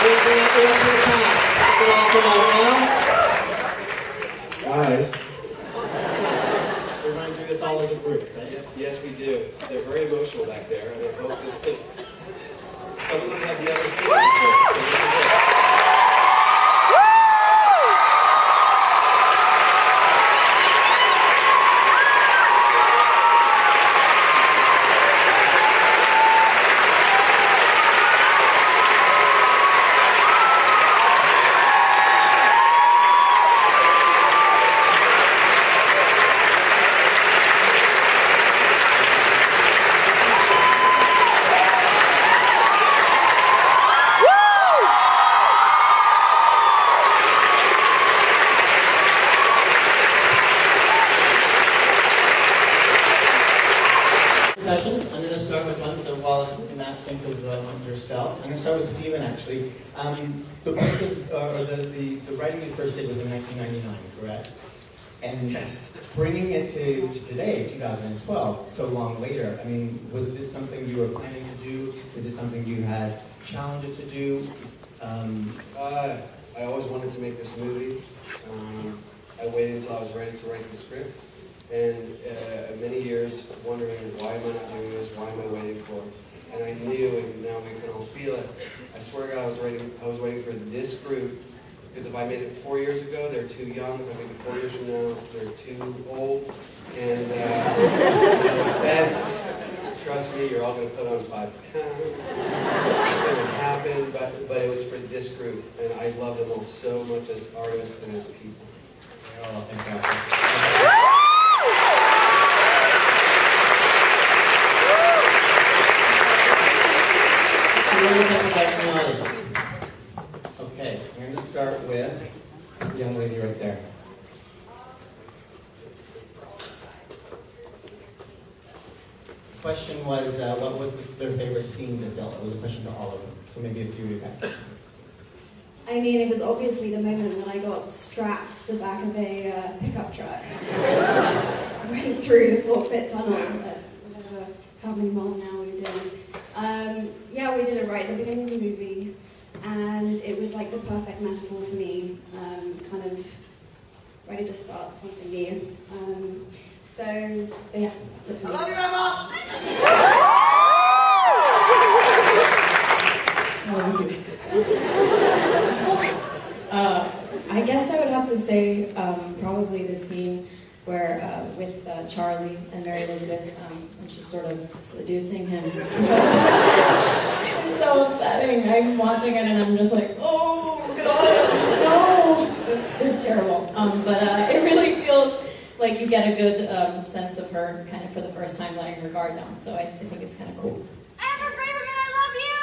Guys, we're going to do this all as a group, right? yes we do. They're very emotional back there, and I hope that some of them have never seen it before, so this is it. Questions? I'm going to start with one, so while Matt think of one yourself. I'm going to start with Stephen, actually. The book was, or the writing you first did was in 1999, correct? And Yes. Bringing it to today, 2012, so long later, I mean, was this something you were planning to do? Is it something you had challenges to do? I always wanted to make this movie. I waited until I was ready to write the script. And many years wondering, why am I not doing this? Why am I waiting for it? And I knew, and now we can all feel it. I swear to God, I was waiting for this group, because if I made it 4 years ago, they're too young. If I make it 4 years from now, they're too old. And that's, trust me, you're all going to put on 5 pounds. It's going to happen, but it was for this group, and I love them all so much as artists and as people. Oh, fantastic. Okay, I'm going to start with the young lady right there. The question was, what was their favorite scene to film? It was a question to all of them, so maybe a few of you guys can answer. I mean, it was obviously the moment when I got strapped to the back of a pickup truck and went through the 4-foot tunnel at whatever, how many miles an hour we were doing. Yeah, we did it right at the beginning of the movie, and it was like the perfect metaphor for me, kind of ready to start something new. So, yeah, that's it for me. I love you, Emma! I guess I would have to say probably the scene where with Charlie and Mary Elizabeth, when she's sort of seducing him. It's so upsetting. I'm watching it and I'm just like, oh God, no! It's just terrible. But it really feels like you get a good sense of her kind of for the first time letting her guard down. So I think it's kind of cool. Edward Braverman, I love you!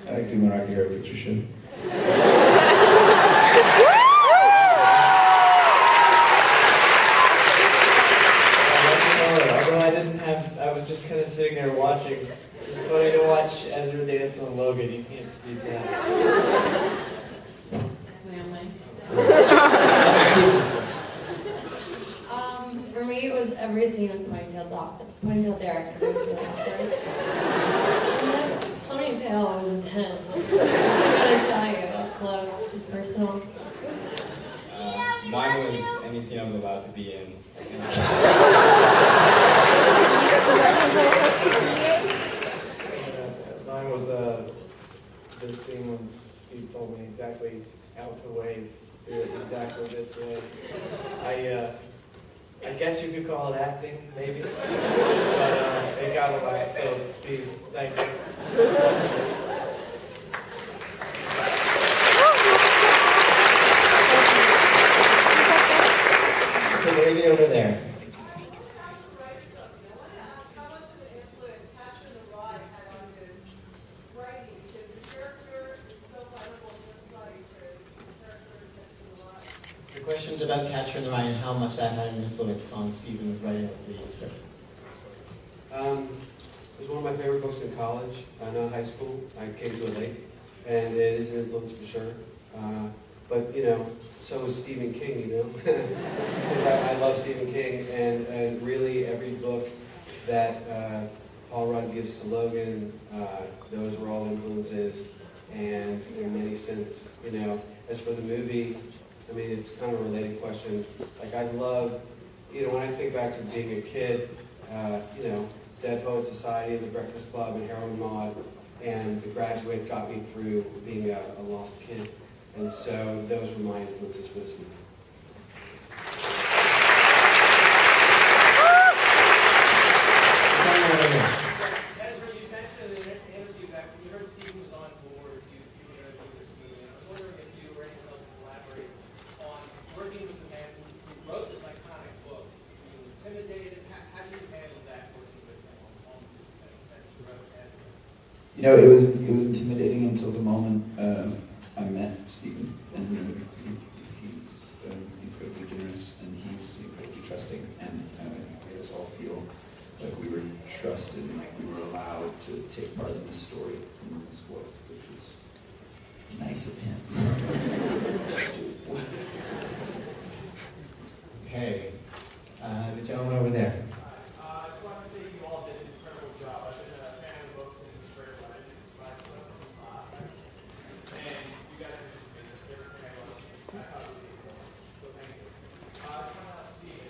I like doing the right here, Patricia. I was just kind of sitting there watching. It's funny to watch Ezra dance on Logan. You can't beat that. For me, it was every scene with Ponytail Derek, because it was really awkward. And then Ponytail was intense. I gotta tell you, up close, it's personal. Mine was any scene I was allowed to be in. Mine was the scene when Steve told me exactly how to wave. Do it exactly this way. I guess you could call it acting, maybe. But it got a laugh, so Steve, thank you. Okay, the lady over there. The question's about Catcher in the Rye and how much that had an influence on Stephen's writing of the script. It was one of my favorite books in college, not high school. I came to it late, and it is an influence for sure. But, you know, so is Stephen King, you know? Because I love Stephen King, and really every book that Paul Rudd gives to Logan, those were all influences, and in many sense, as for the movie, I mean, it's kind of a related question. Like, I love, when I think back to being a kid, Dead Poet Society, The Breakfast Club, and Harold and Maude, and The Graduate got me through being a lost kid. And so those were my influences for this movie. Ezra, you mentioned in an interview that when you heard Stephen was on board, you interviewed this movie. I was wondering if you were able to elaborate on working with the man who wrote this iconic book. Were you intimidated? How do you handle that working with him on that you wrote Ezra? It was intimidating until the moment I met Stephen, and he's incredibly generous, and he's incredibly trusting, and I think made us all feel like we were trusted and like we were allowed to take part in this story, in this work, which was nice of him to do. Okay. The gentleman over there. I just want to say you all did an incredible job. I've been a fan of books since very much. And you guys are just amazing. Everything I love. I thought it was beautiful. So thank you. I just want to ask Stephen,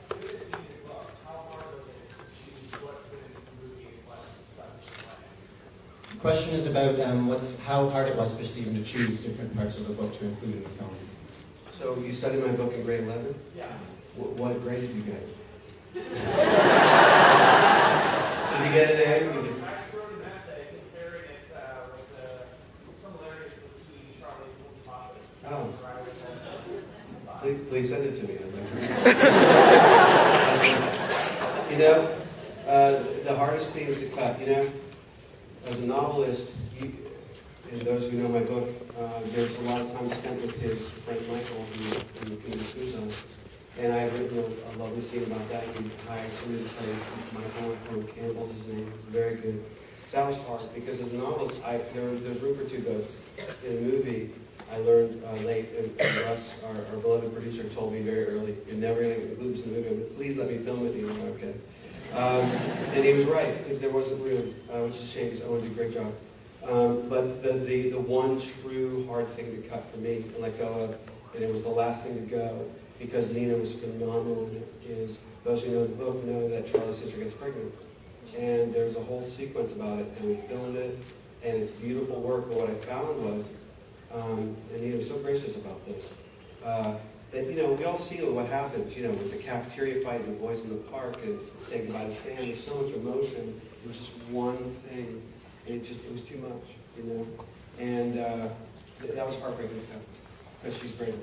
with it being your book, how hard was it to choose what to put in the movie and what to play? The question is about how hard it was for Stephen to choose different parts of the book to include in the film. So you studied my book in grade 11? Yeah. What grade did you get? Did you get an A? I wrote an essay comparing it with the similarities between Charlie and Poppins. Oh. Where I was Please send it to me. I'd like to read it. The hardest thing is to cut. As a novelist, and those who know my book, there's a lot of time spent with his friend Michael who committed suicide. And I've written a lovely scene about that. He hired somebody to play Michael Campbell's his name. It was very good. That was hard because as a novelist, there's room for two ghosts. In a movie, I learned late, and Russ, our beloved producer, told me very early, "You're never going to include this in the movie. Please let me film it." Okay. And he was right because there wasn't room, which is a shame because Owen did a great job. But the one true hard thing to cut for me and let go of, and it was the last thing to go because Nina was phenomenal in it, is those who know the book know that Charlie's sister gets pregnant. And there's a whole sequence about it, and we filmed it, and it's beautiful work. But what I found was, and Nina was so gracious about this, that, we all see what happens, with the cafeteria fight and the boys in the park and saying goodbye to Sam. There's so much emotion. It was just one thing. And it was too much, And that was heartbreaking to cut. Because she's great.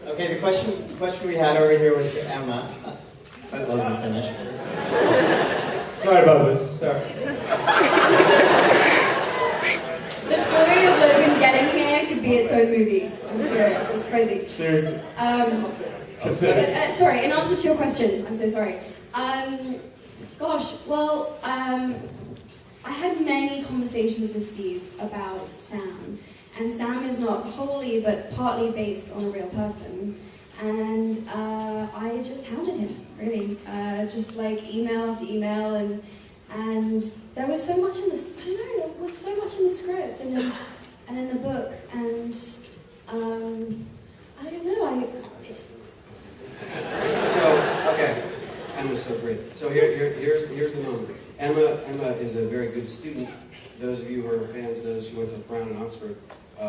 Okay, the question we had over here was to Emma. Let Logan finish. Sorry about this. Sorry. The story of Logan getting here could be its own movie. I'm serious. It's crazy. Seriously. Sorry, in answer to your question, I'm so sorry. I had many conversations with Steve about Sam. And Sam is not wholly, but partly based on a real person. And I just hounded him, really. Just like email after email. And there was so much in this, I don't know, there was so much in the script and in the book. And I don't know, So, okay. Emma's so great. So here's the moment. Emma is a very good student. Those of you who are fans know she went to Brown and Oxford,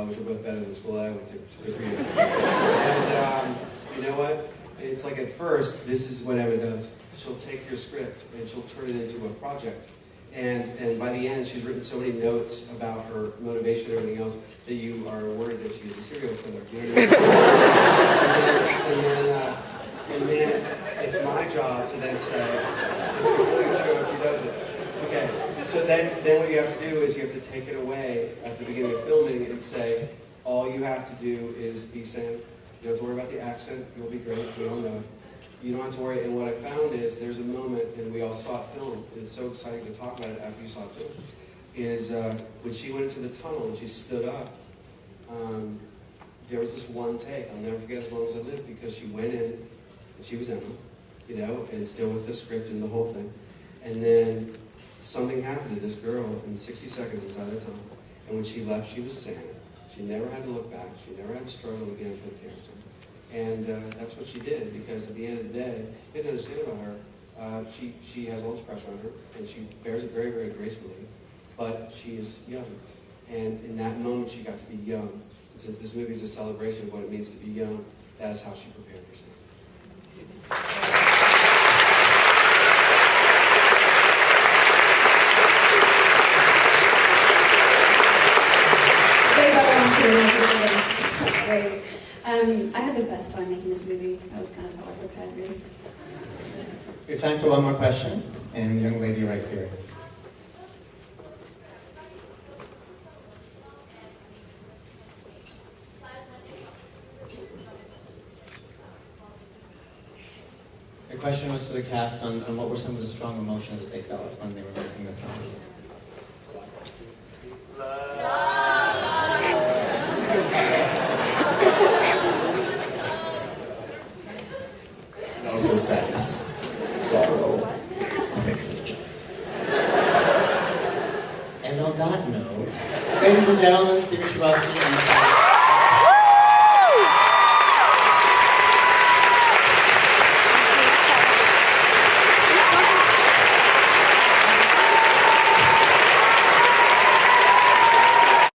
which are both better than the school I went to. It's good for you. And you know what? It's like at first, this is what Emma does. She'll take your script and she'll turn it into a project. And by the end, she's written so many notes about her motivation and everything else that you are worried that she's a serial killer. You know what I mean? and then it's my job to then say, it's completely true, and she does it. Okay, so then what you have to do is you have to take it away at the beginning of filming and say, all you have to do is be Sam. You don't have to worry about the accent. You'll be great. We all know it. You don't have to worry. And what I found is there's a moment, and we all saw it filmed, and it's so exciting to talk about it after you saw it filmed, is when she went into the tunnel and she stood up, there was this one take. I'll never forget as long as I live, because she went in, and she was Emma, you know, and still with the script and the whole thing. And then something happened to this girl in 60 seconds inside the tunnel. And when she left, she was Sam. She never had to look back. She never had to struggle again for the character. And that's what she did, because at the end of the day, you have to understand about her, she has all this pressure on her, and she bears it very, very gracefully, but she is young. And in that moment, she got to be young. And since this movie is a celebration of what it means to be young, that is how she prepared for Sam. Great. I had the best time making this movie. I was kind of how I prepared, really. We have time for one more question, and the young lady right here. The question was to the cast on what were some of the strong emotions that they felt when they were making the film. And also sadness, sorrow. And on that note, ladies and gentlemen, Stephen Chbosky and